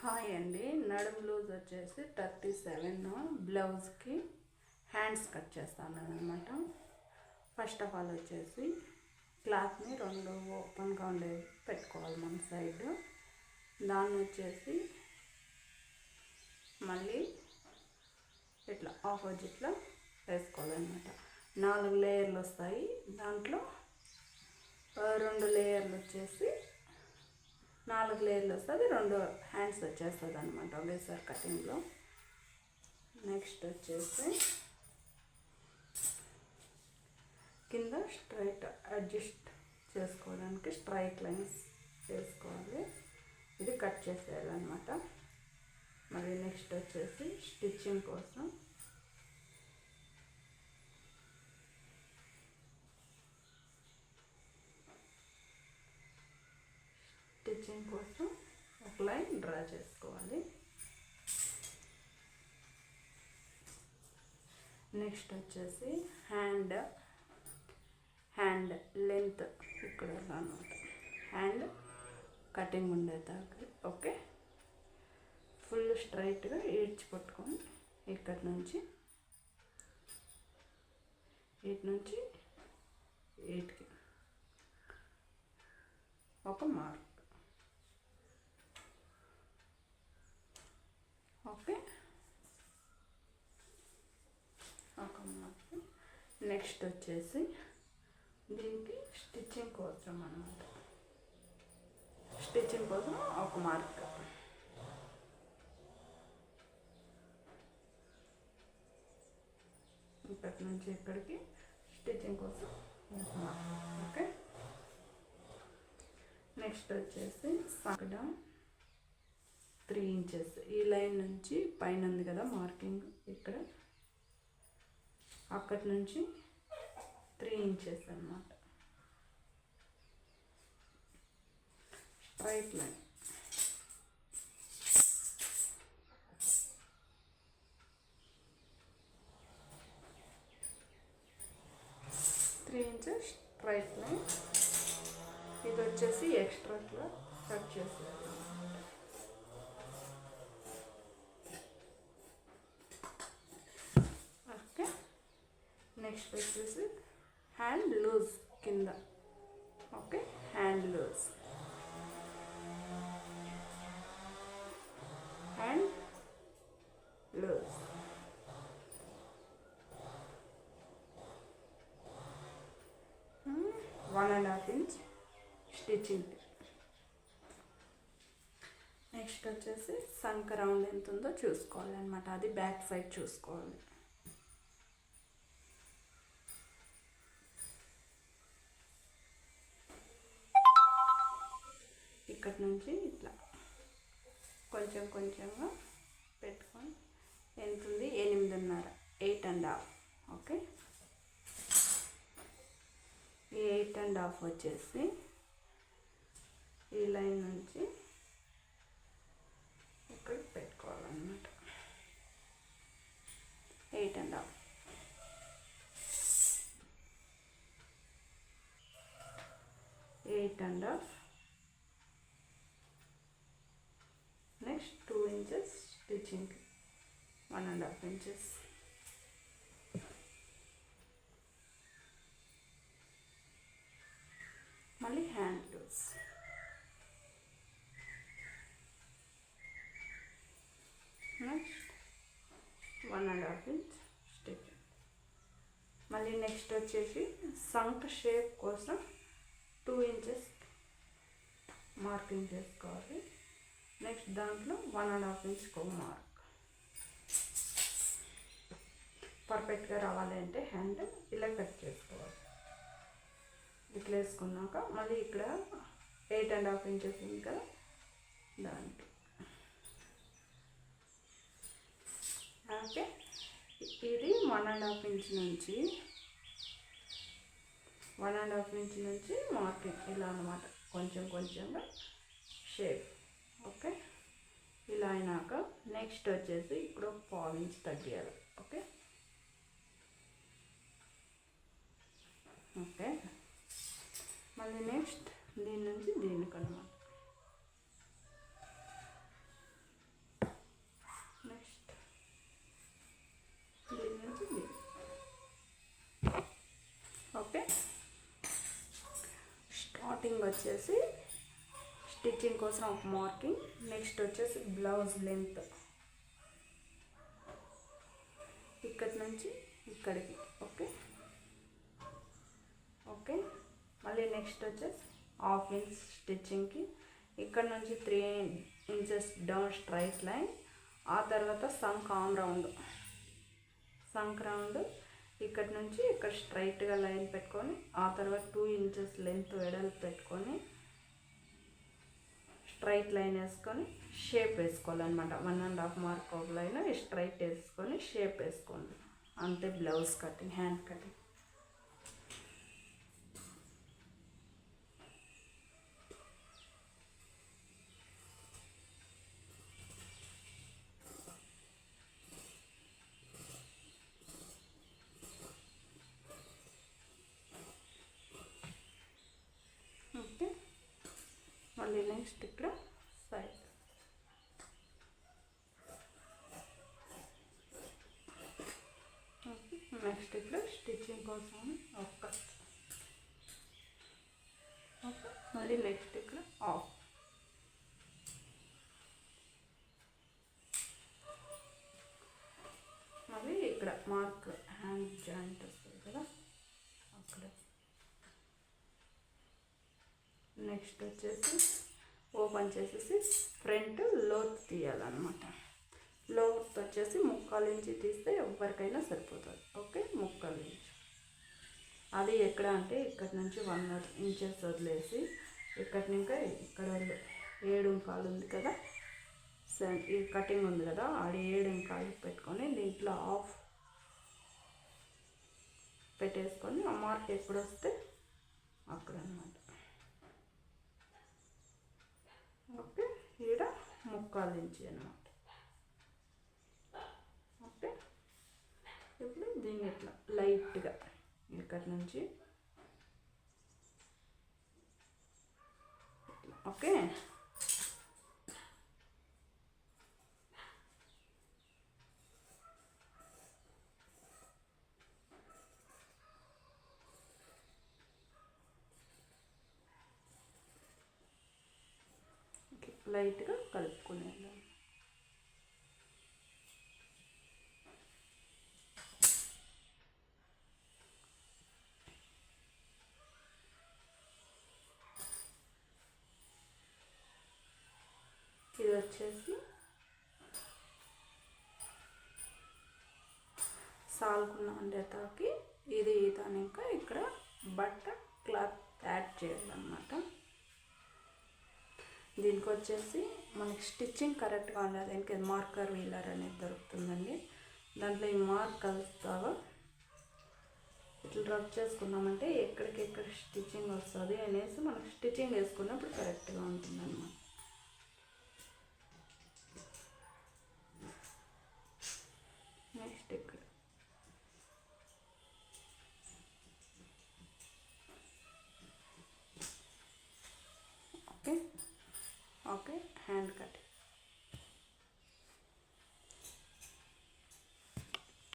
Hi అండి. నడుము loose వచ్చేసి 37. బ్లౌజ్కి హ్యాండ్స్ కట్ చేస్తాను అనమాట. ఫస్ట్ ఆఫ్ ఆల్ వచ్చేసి క్లాత్ని 2 ఓపెన్గా ఉండేది పెట్టుకోవాలి మన సైడ్. దాన్ని వచ్చేసి మళ్ళీ ఇట్లా ఆపోజిట్లో వేసుకోవాలన్నమాట. 4 లేయర్లు వస్తాయి. దాంట్లో 2 లేయర్లు వచ్చేసి 4 లేయర్లు వస్తుంది, 2 హ్యాండ్స్ వచ్చేస్తుంది అనమాట ఒకేసారి కటింగ్లో. నెక్స్ట్ వచ్చేసి కింద స్ట్రైట్ అడ్జస్ట్ చేసుకోవడానికి స్ట్రైట్ లైన్స్ వేసుకోవాలి. ఇది కట్ చేసేయాలన్నమాట. మరి నెక్స్ట్ వచ్చేసి స్టిచ్చింగ్ కోసం ఒక లైన్ డ్రా చేసుకోవాలి. నెక్స్ట్ వచ్చేసి హ్యాండ్ లెంత్ ఇక్కడ అన్నమాట. హ్యాండ్ కటింగ్ ఉండేదాకా ఓకే. ఫుల్ స్ట్రైట్గా ఈడ్చి పట్టుకొని ఇటు నుంచి వీటికి ఒక మార్క్ ఓకే. ఒక మార్క్. నెక్స్ట్ వచ్చేసి దీనికి స్టిచ్చింగ్ కోసం అన్నమాట. స్టిచ్చింగ్ కోసం ఒక మార్క్. ఇక్కడి నుంచి ఇక్కడికి స్టిచ్చింగ్ కోసం ఒక మార్క్ ఓకే. నెక్స్ట్ వచ్చేసి సంకడం 3 ఇంచెస్. ఈ లైన్ నుంచి పైన ఉంది కదా మార్కింగ్, ఇక్కడ అక్కడి నుంచి 3 ఇంచెస్ అన్నమాట. Straight line. Inches straight line. ఇది వచ్చేసి ఎక్స్ట్రా క్లాత్ కట్ చేసేది. ఓకే. నెక్స్ట్ వచ్చేసి హ్యాండ్ లూజ్ కింద okay. Hand loose hand loose 1.5 inch stitching. Next వచ్చేసి సంక రౌండ్ ఎంత ఉందో చూసుకోవాలి అనమాట. అది బ్యాక్ సైడ్ చూసుకోవాలి. ఇక్కడి నుంచి ఇట్లా కొంచెంగా పెట్టుకొని ఎంత ఉంది 8.5, 8.5 ఓకే. ఈ 8.5 వచ్చేసి ఈ లైన్ నుంచి ఇక్కడ పెట్టుకోవాలన్నమాట. 8.5 నెక్స్ట్ 2 ఇంచెస్ స్టిచ్చింగ్, 1.5 ఇంచెస్. మళ్ళీ hand loose next 1.5 inch stitching. మళ్ళీ నెక్స్ట్ వచ్చేసి సంక షేప్ కోసం 2 ఇంచెస్ మార్కింగ్ చేసుకోవాలి. నెక్స్ట్ దాంట్లో 1.5 ఇంచ్కి ఒక మార్క్. పర్ఫెక్ట్గా రావాలి అంటే హ్యాండ్ ఇలా కట్ చేసుకోవాలి. ఇట్లా వేసుకున్నాక మళ్ళీ ఇక్కడ 8.5 ఇంచెస్ ఉంది కదా, దాంట్లో ఓకే. ఇది 1.5 ఇంచ్ నుంచి మార్కింగ్ ఇలా అన్నమాట. కొంచెంగా షేప్ ఓకే. ఇలా అయినాక నెక్స్ట్ వచ్చేసి ఇప్పుడు 1/4 ఇంచ్ తగ్గియాలి ఓకే. మళ్ళీ నెక్స్ట్ దీని నుంచి దీనికి అన్నమాట. వచ్చేసి స్టిచ్చింగ్ కోసం ఒక మార్కింగ్. నెక్స్ట్ వచ్చేసి బ్లౌజ్ లెంత్ ఇక్కడి నుంచి ఇక్కడికి. Okay okay. మళ్ళీ నెక్స్ట్ వచ్చేసి హాఫ్ ఇంచ్ స్టిచ్చింగ్కి ఇక్కడ నుంచి 3 ఇంచెస్ డౌన్ స్ట్రైట్ లైన్. ఆ తర్వాత సంక్ రౌండ్ ఇక్కడ నుంచి ఇక్కడ స్ట్రైట్గా లైన్ పెట్టుకొని ఆ తర్వాత 2 ఇంచెస్ లెంత్ వెడల్పు పెట్టుకొని స్ట్రైట్ లైన్ వేసుకొని షేప్ వేసుకోవాలన్నమాట. 1.5 మార్క్ ఒక లైన్ స్ట్రైట్ వేసుకొని షేప్ వేసుకోండి. అంతే blouse cutting, hand cutting. Okay. మళ్ళీ నెక్స్ట్ ఇక్కడ సైడ్. ఓకే. నెక్స్ట్ ఇక్కడ స్టిచ్చింగ్ కోసం ఒక. ఓకే. మళ్ళీ నెక్స్ట్ ఇక్కడ ఆఫ్. మళ్ళీ ఇక్కడ మార్క్ హ్యాండ్ జాయింట్ వస్తుంది కదా అక్కడ. నెక్స్ట్ వచ్చేసి ఓపెన్ చేసేసి ఫ్రంట్ లోత్ తీయాలన్నమాట. లోత్ వచ్చేసి 3/4 ఇంచ్ తీస్తే ఎవరికైనా సరిపోతుంది. ఓకే. 3/4 ఇంచ్. అది ఎక్కడ అంటే ఇక్కడ నుంచి 1 ఇంచెస్ వదిలేసి ఇక్కడి ఇంకా ఇక్కడ 7.25 ఉంది కదా, ఈ కటింగ్ ఉంది కదా, అది 7.25 పెట్టుకొని దీంట్లో హాఫ్ పెట్టేసుకొని ఆ మార్క్ ఎప్పుడు వస్తే అక్కడ అన్నమాట. ఓకే. ఈడ 3/4 ఇంచ్ అన్నమాట. ఓకే. ఇప్పుడు దీన్ని ఇట్లా లైట్గా ఇక్కడి నుంచి ఓకే. లైట్గా కలుపుకునేది. ఇది వచ్చేసి సాల్కున్న ఉండేతాకి ఇది దాని ఇంకా ఇక్కడ బట్ట క్లాత్ యాడ్ చేయాలన్నమాట. దీనికి వచ్చేసి మనకి స్టిచ్చింగ్ కరెక్ట్గా ఉండాలి. దీనికి మార్కర్ వీలర్ అనేది దొరుకుతుందండి. దాంట్లో ఈ మార్క్ కలుస్తావా ఇట్లా రబ్ చేసుకున్నామంటే ఎక్కడికెక్కడ స్టిచ్చింగ్ వస్తుంది అనేసి మనకు స్టిచ్చింగ్ వేసుకున్నప్పుడు కరెక్ట్గా ఉంటుంది అన్నమాట.